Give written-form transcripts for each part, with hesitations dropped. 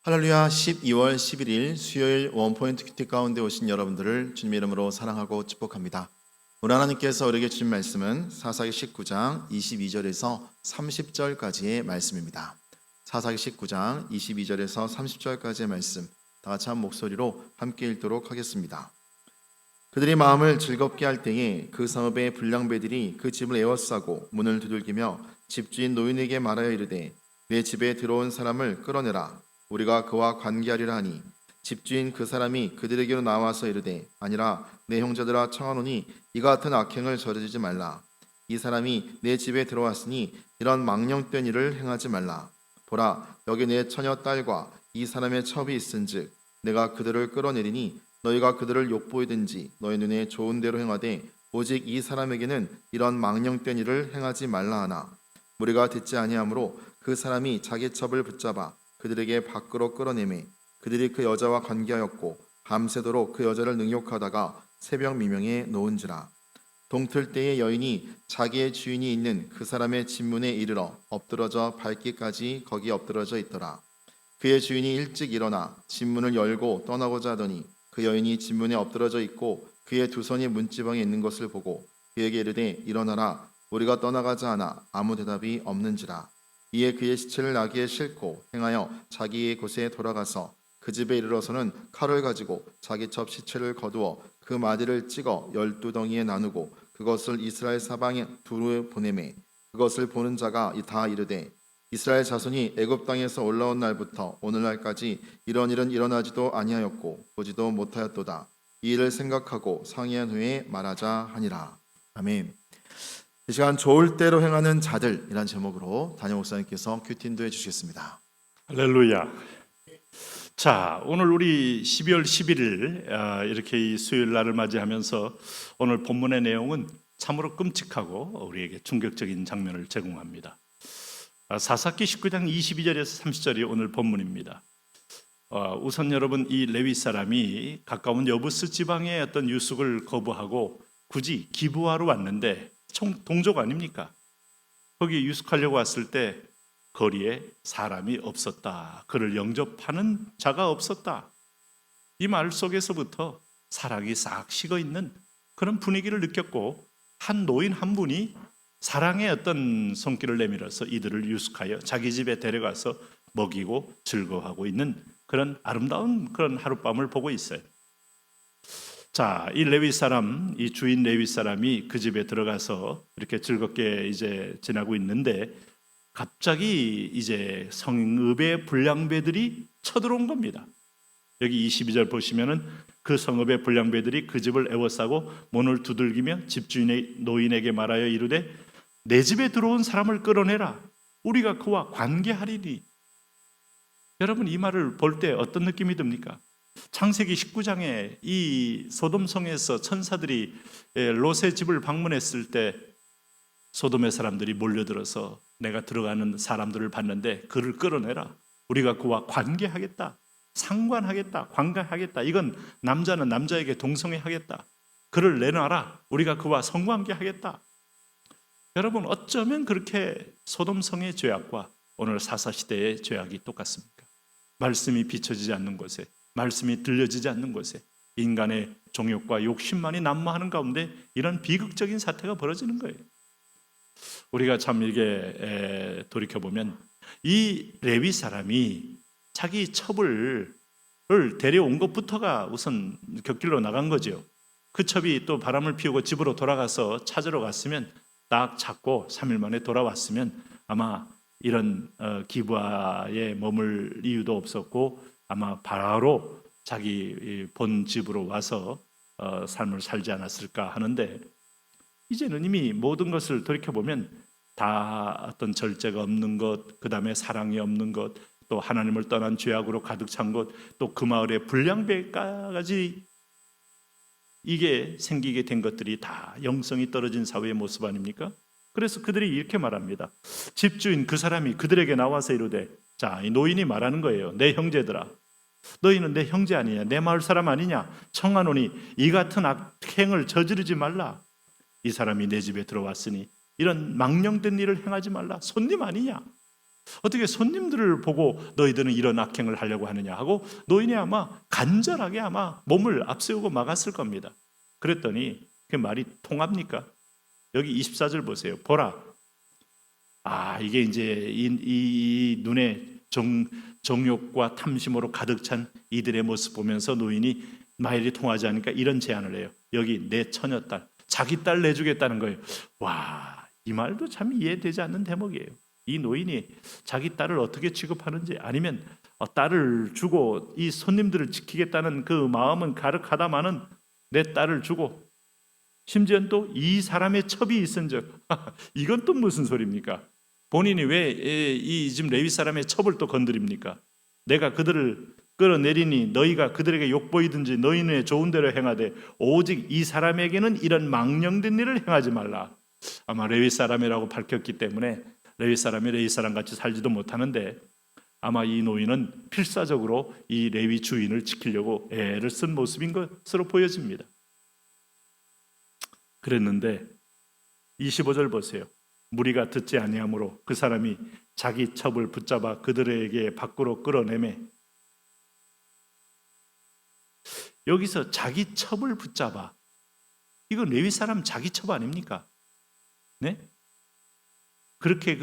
할렐루야. 12월 11일 수요일 원포인트 큐티 가운데 오신 여러분들을 주님의 이름으로 사랑하고 축복합니다. 오늘 하나님께서 우리에게 주신 말씀은 사사기 19장 22절에서 30절까지의 말씀입니다. 사사기 19장 22절에서 30절까지의 말씀, 다 같이 한 목소리로 함께 읽도록 하겠습니다. 그들이 마음을 즐겁게 할 때에 그 성읍의 불량배들이 그 집을 에워싸고 문을 두들기며 집주인 노인에게 말하여 이르되 내 집에 들어온 사람을 끌어내라. 우리가 그와 관계하리라 하니 집주인 그 사람이 그들에게로 나와서 이르되 아니라 내 형제들아 청하노니 이 같은 악행을 저지르지 말라. 이 사람이 내 집에 들어왔으니 이런 망령된 일을 행하지 말라. 보라, 여기 내 처녀 딸과 이 사람의 첩이 있은즉 내가 그들을 끌어내리니 너희가 그들을 욕보이든지 너희 눈에 좋은 대로 행하되 오직 이 사람에게는 이런 망령된 일을 행하지 말라 하나 무리가 듣지 아니하므로 그 사람이 자기 첩을 붙잡아 그들에게 밖으로 끌어내매 그들이 그 여자와 관계하였고 밤새도록 그 여자를 능욕하다가 새벽 미명에 놓은지라. 동틀 때에 여인이 자기의 주인이 있는 그 사람의 집문에 이르러 엎드러져 밟기까지 거기 엎드러져 있더라. 그의 주인이 일찍 일어나 집문을 열고 떠나고자 하더니 그 여인이 집문에 엎드러져 있고 그의 두 손이 문지방에 있는 것을 보고 그에게 이르되 일어나라. 우리가 떠나가자 하나 아무 대답이 없는지라. 이에 그의 시체를 나귀에 싣고 행하여 자기의 곳에 돌아가서 그 집에 이르러서는 칼을 가지고 자기 첩 시체를 거두어 그 마디를 찍어 12덩이에 나누고 그것을 이스라엘 사방에 두루 보내매 그것을 보는 자가 다 이르되 이스라엘 자손이 애굽 땅에서 올라온 날부터 오늘날까지 이런 일은 일어나지도 아니하였고 보지도 못하였도다. 이 일을 생각하고 상의한 후에 말하자 하니라. 아멘. 이 시간 좋을 대로 행하는 자들이란 제목으로 담임 목사님께서 큐티 인도해 주시겠습니다. 할렐루야. 자, 오늘 우리 12월 11일 이렇게 이 수요일 날을 맞이하면서 오늘 본문의 내용은 참으로 끔찍하고 우리에게 충격적인 장면을 제공합니다. 사사기 19장 22절에서 30절이 오늘 본문입니다. 우선 여러분, 이 레위 사람이 가까운 여부스 지방의 어떤 유숙을 거부하고 굳이 기브아로 왔는데 동족 아닙니까? 거기 유숙하려고 왔을 때 거리에 사람이 없었다. 그를 영접하는 자가 없었다. 이 말 속에서부터 사랑이 싹 식어있는 그런 분위기를 느꼈고 한 노인 한 분이 사랑의 어떤 손길을 내밀어서 이들을 유숙하여 자기 집에 데려가서 먹이고 즐거워하고 있는 그런 아름다운 그런 하룻밤을 보고 있어요. 자, 이 레위 사람, 이 주인 레위 사람이 그 집에 들어가서 이렇게 즐겁게 이제 지나고 있는데 갑자기 이제 성읍의 불량배들이 쳐들어온 겁니다. 여기 22절 보시면은 그 성읍의 불량배들이 그 집을 에워싸고 문을 두들기며 집주인의 노인에게 말하여 이르되 내 집에 들어온 사람을 끌어내라. 우리가 그와 관계하리니. 여러분, 이 말을 볼 때 어떤 느낌이 듭니까? 창세기 19장에 이 소돔성에서 천사들이 롯의 집을 방문했을 때 소돔의 사람들이 몰려들어서 내가 들어가는 사람들을 봤는데 그를 끌어내라. 우리가 그와 관계하겠다. 상관하겠다. 관계하겠다. 이건 남자는 남자에게 동성애하겠다. 그를 내놔라. 우리가 그와 성관계하겠다. 여러분, 어쩌면 그렇게 소돔성의 죄악과 오늘 사사시대의 죄악이 똑같습니까? 말씀이 비춰지지 않는 곳에, 말씀이 들려지지 않는 곳에 인간의 정욕과 욕심만이 난무하는 가운데 이런 비극적인 사태가 벌어지는 거예요. 우리가 참 이게 돌이켜보면 이 레위 사람이 자기 첩을 데려온 것부터가 우선 곁길로 나간 거죠. 그 첩이 또 바람을 피우고 집으로 돌아가서 찾으러 갔으면 딱 찾고 3일 만에 돌아왔으면 아마 이런 기브아에 머물 이유도 없었고 아마 바로 자기 본 집으로 와서 삶을 살지 않았을까 하는데 이제는 이미 모든 것을 돌이켜보면 다 어떤 절제가 없는 것, 그 다음에 사랑이 없는 것, 또 하나님을 떠난 죄악으로 가득 찬 것, 또 그 마을의 불량배까지 이게 생기게 된 것들이 다 영성이 떨어진 사회의 모습 아닙니까? 그래서 그들이 이렇게 말합니다. 집주인 그 사람이 그들에게 나와서 이르되, 자, 이 노인이 말하는 거예요. 내 형제들아, 너희는 내 형제 아니냐? 내 마을 사람 아니냐? 청하노니 이 같은 악행을 저지르지 말라. 이 사람이 내 집에 들어왔으니 이런 망령된 일을 행하지 말라. 손님 아니냐? 어떻게 손님들을 보고 너희들은 이런 악행을 하려고 하느냐 하고 노인이 아마 간절하게 아마 몸을 앞세우고 막았을 겁니다. 그랬더니 그 말이 통합니까? 여기 24절 보세요. 보라. 이게 이제 이 눈에 정욕과 탐심으로 가득 찬 이들의 모습 보면서 노인이 말이 통하지 않으니까 이런 제안을 해요. 여기 내 처녀딸, 자기 딸 내주겠다는 거예요. 와, 이 말도 참 이해되지 않는 대목이에요. 이 노인이 자기 딸을 어떻게 취급하는지, 아니면 딸을 주고 이 손님들을 지키겠다는 그 마음은 가득하다마는 내 딸을 주고 심지어는 또 이 사람의 첩이 있은즉 이건 또 무슨 소리입니까? 본인이 왜 이 지금 레위 사람의 첩을 또 건드립니까? 내가 그들을 끌어내리니 너희가 그들에게 욕보이든지 너희는 좋은 대로 행하되 오직 이 사람에게는 이런 망령된 일을 행하지 말라. 아마 레위 사람이라고 밝혔기 때문에 레위 사람이 레위 사람 같이 살지도 못하는데 아마 이 노인은 필사적으로 이 레위 주인을 지키려고 애를 쓴 모습인 것으로 보여집니다. 그랬는데 25절 보세요. 무리가 듣지 아니하므로 그 사람이 자기 첩을 붙잡아 그들에게 밖으로 끌어내매. 여기서 자기 첩을 붙잡아, 이건 레위 사람 자기 첩 아닙니까? 네? 그렇게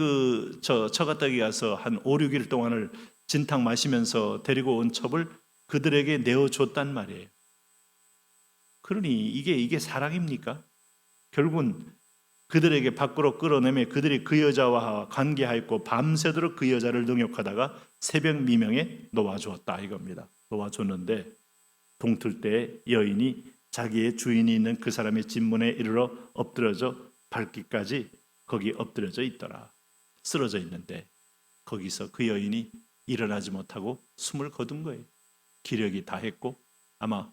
처가댁에 가서 한 5, 6일 동안을 진탕 마시면서 데리고 온 첩을 그들에게 내어줬단 말이에요. 그러니 이게 사랑입니까? 결국은 그들에게 밖으로 끌어내며 그들이 그 여자와 관계하였고 밤새도록 그 여자를 능욕하다가 새벽 미명에 놓아주었다 이겁니다. 놓아줬는데 동틀 때 여인이 자기의 주인이 있는 그 사람의 집문에 이르러 엎드려져 밟기까지 거기 엎드려져 있더라. 쓰러져 있는데 거기서 그 여인이 일어나지 못하고 숨을 거둔 거예요. 기력이 다했고 아마.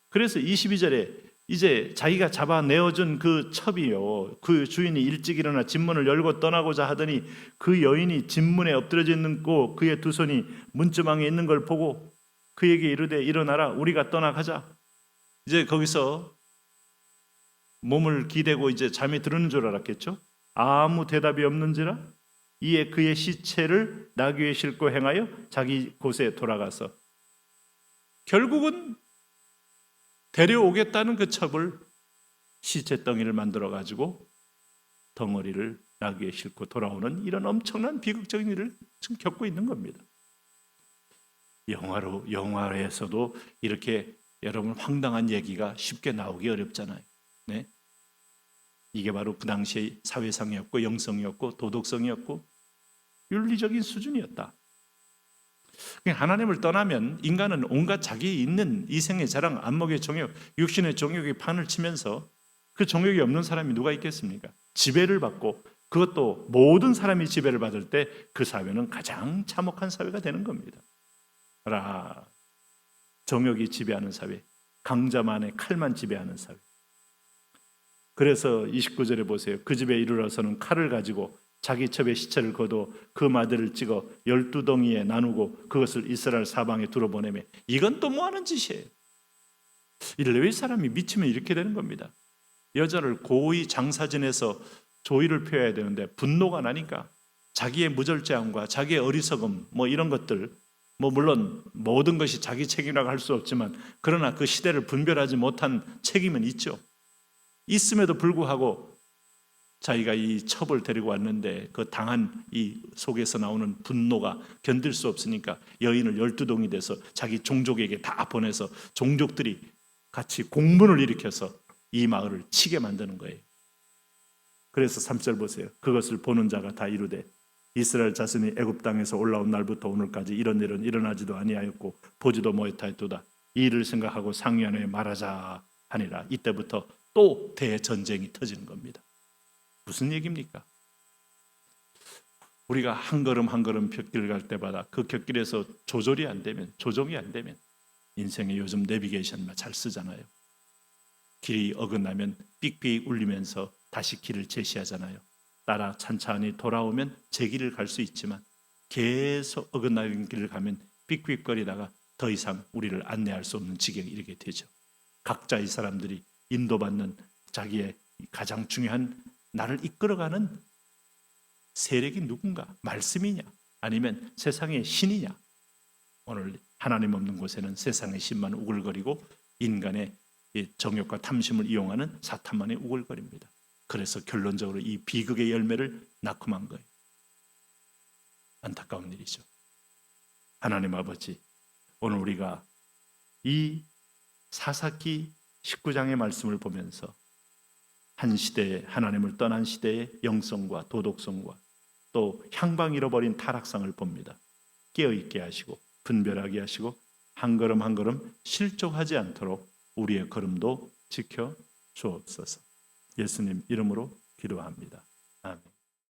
그래서 22절에 이제 자기가 잡아내어준 그 첩이요, 그 주인이 일찍 일어나 집문을 열고 떠나고자 하더니 그 여인이 집문에 엎드려져 있는 고 그의 두 손이 문지방에 있는 걸 보고 그에게 이르되 일어나라 우리가 떠나가자. 이제 거기서 몸을 기대고 이제 잠이 드는 줄 알았겠죠. 아무 대답이 없는지라 이에 그의 시체를 나귀에 싣고 행하여 자기 곳에 돌아가서 결국은 데려오겠다는 그 첩을 시체 덩이를 만들어 가지고 덩어리를 나귀에 싣고 돌아오는 이런 엄청난 비극적인 일을 지금 겪고 있는 겁니다. 영화에서도 이렇게 여러분 황당한 얘기가 쉽게 나오기 어렵잖아요. 네? 이게 바로 그 당시의 사회상이었고 영성이었고 도덕성이었고 윤리적인 수준이었다. 하나님을 떠나면 인간은 온갖 자기 있는 이생의 자랑, 안목의 정욕, 육신의 정욕이 판을 치면서 그 정욕이 없는 사람이 누가 있겠습니까? 지배를 받고 그것도 모든 사람이 지배를 받을 때 그 사회는 가장 참혹한 사회가 되는 겁니다. 정욕이 지배하는 사회, 강자만의 칼만 지배하는 사회. 그래서 29절에 보세요. 그 집에 이르러서는 칼을 가지고 자기 첩의 시체를 거두어 그 마들을 찍어 12덩이에 나누고 그것을 이스라엘 사방에 두루 보내매. 이건 또 뭐하는 짓이에요? 이 레위 사람이 미치면 이렇게 되는 겁니다. 여자를 고의 장사진에서 조의를 표해야 되는데 분노가 나니까 자기의 무절제함과 자기의 어리석음 이런 것들, 물론 모든 것이 자기 책임이라고 할 수 없지만 그러나 그 시대를 분별하지 못한 책임은 있죠. 있음에도 불구하고 자기가 이 첩을 데리고 왔는데 그 당한 이 속에서 나오는 분노가 견딜 수 없으니까 여인을 12동이 돼서 자기 종족에게 다 보내서 종족들이 같이 공분을 일으켜서 이 마을을 치게 만드는 거예요. 그래서 3절 보세요. 그것을 보는 자가 다 이르되 이스라엘 자손이 애굽 땅에서 올라온 날부터 오늘까지 이런 일은 일어나지도 아니하였고 보지도 못하였도다. 이 일을 생각하고 상의하에 말하자 하니라. 이때부터 또 대전쟁이 터지는 겁니다. 무슨 얘기입니까? 우리가 한 걸음 한 걸음 곁길을 갈 때마다 그 곁길에서 조종이 안 되면 인생에 요즘 내비게이션 잘 쓰잖아요. 길이 어긋나면 삑삑 울리면서 다시 길을 제시하잖아요. 따라 찬찬히 돌아오면 제 길을 갈 수 있지만 계속 어긋나는 길을 가면 삑삑거리다가 더 이상 우리를 안내할 수 없는 지경에 이르게 되죠. 각자의 사람들이 인도받는 자기의 가장 중요한 나를 이끌어가는 세력이 누군가? 말씀이냐? 아니면 세상의 신이냐? 오늘 하나님 없는 곳에는 세상의 신만 우글거리고 인간의 이 정욕과 탐심을 이용하는 사탄만이 우글거립니다. 그래서 결론적으로 이 비극의 열매를 낳고만 거예요. 안타까운 일이죠. 하나님 아버지, 오늘 우리가 이 사사기 19장의 말씀을 보면서 한 시대에 하나님을 떠난 시대의 영성과 도덕성과 또 향방 잃어버린 타락상을 봅니다. 깨어있게 하시고 분별하게 하시고 한 걸음 한 걸음 실족하지 않도록 우리의 걸음도 지켜 주옵소서. 예수님 이름으로 기도합니다.